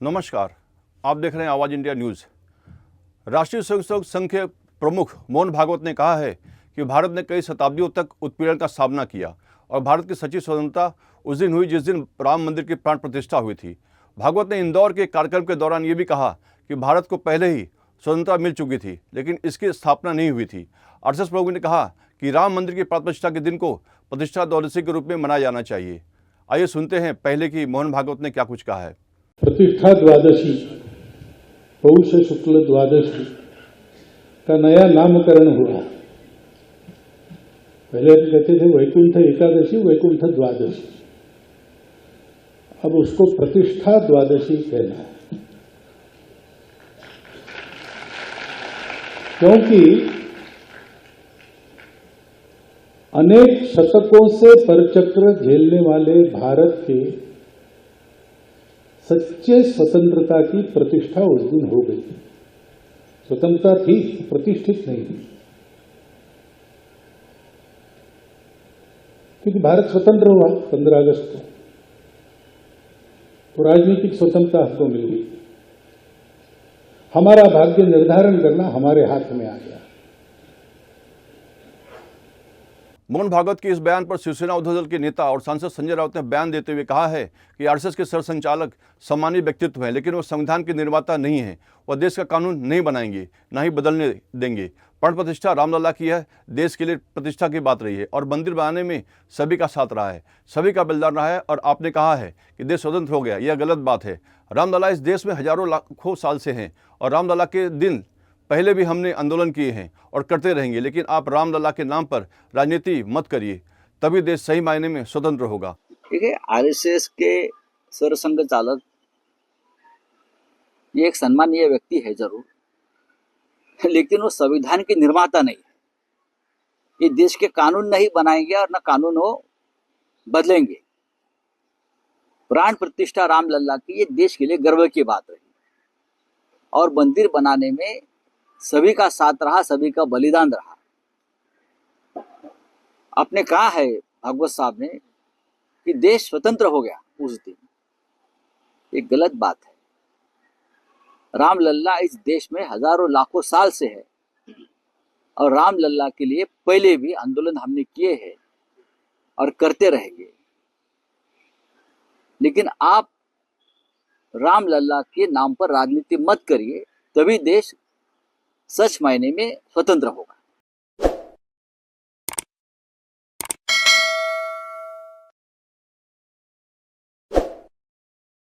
नमस्कार, आप देख रहे हैं आवाज़ इंडिया न्यूज़। राष्ट्रीय स्वयंसेवक संघ के प्रमुख मोहन भागवत ने कहा है कि भारत ने कई शताब्दियों तक उत्पीड़न का सामना किया और भारत की सच्ची स्वतंत्रता उस दिन हुई जिस दिन राम मंदिर की प्राण प्रतिष्ठा हुई थी। भागवत ने इंदौर के कार्यक्रम के दौरान ये भी कहा कि भारत को पहले ही स्वतंत्रता मिल चुकी थी, लेकिन इसकी स्थापना नहीं हुई थी। आरएसएस प्रमुख ने कहा कि राम मंदिर की प्राण प्रतिष्ठा के दिन को प्रतिष्ठा द्वादशी के रूप में मनाया जाना चाहिए। आइए सुनते हैं पहले कि मोहन भागवत ने क्या कुछ कहा है। प्रतिष्ठा द्वादशी, पौष शुक्ल द्वादशी का नया नामकरण हुआ। पहले कहते थे वैकुंठ एकादशी, वैकुंठ द्वादशी, अब उसको प्रतिष्ठा द्वादशी कहना है। क्योंकि अनेक शतकों से परचक्र झेलने वाले भारत के सच्चे स्वतंत्रता की प्रतिष्ठा उस दिन हो गई। स्वतंत्रता थी, प्रतिष्ठित नहीं थी, क्योंकि भारत स्वतंत्र हुआ 15 अगस्त को, तो राजनीतिक स्वतंत्रता हमको मिल गई। हमारा भाग्य निर्धारण करना हमारे हाथ में आ गया। मोहन भागवत के इस बयान पर शिवसेना उद्धव दल के नेता और सांसद संजय राउत ने बयान देते हुए कहा है कि आरएसएस के सरसंचालक सम्मानीय व्यक्तित्व हैं, लेकिन वो संविधान के निर्माता नहीं हैं। वह देश का कानून नहीं बनाएंगे, ना ही बदलने देंगे। प्राण प्रतिष्ठा रामलला की है, देश के लिए प्रतिष्ठा की बात रही है और मंदिर बनाने में सभी का साथ रहा है, सभी का बलिदान रहा है। और आपने कहा है कि देश स्वतंत्र हो गया, यह गलत बात है। रामलला इस देश में हजारों लाखों साल से हैं और रामलला के दिन पहले भी हमने आंदोलन किए हैं और करते रहेंगे, लेकिन आप रामलला के नाम पर राजनीति मत करिए, तभी देश सही मायने में स्वतंत्र होगा। ठीक है, आरएसएस के सरसंघ चालक ये एक सम्मानीय व्यक्ति है जरूर, लेकिन वो संविधान के निर्माता नहीं है। ये देश के कानून नहीं बनाएंगे और न कानून वो बदलेंगे। प्राण प्रतिष्ठा रामलला की ये देश के लिए गर्व की बात रही और मंदिर बनाने में सभी का साथ रहा, सभी का बलिदान रहा। आपने कहा है भागवत साहब ने कि देश स्वतंत्र हो गया उस दिन, ये गलत बात है। रामलला इस देश में हजारों लाखों साल से है और रामलला के लिए पहले भी आंदोलन हमने किए हैं और करते रहेंगे, लेकिन आप रामलला के नाम पर राजनीति मत करिए, तभी देश सच मायने में स्वतंत्र होगा।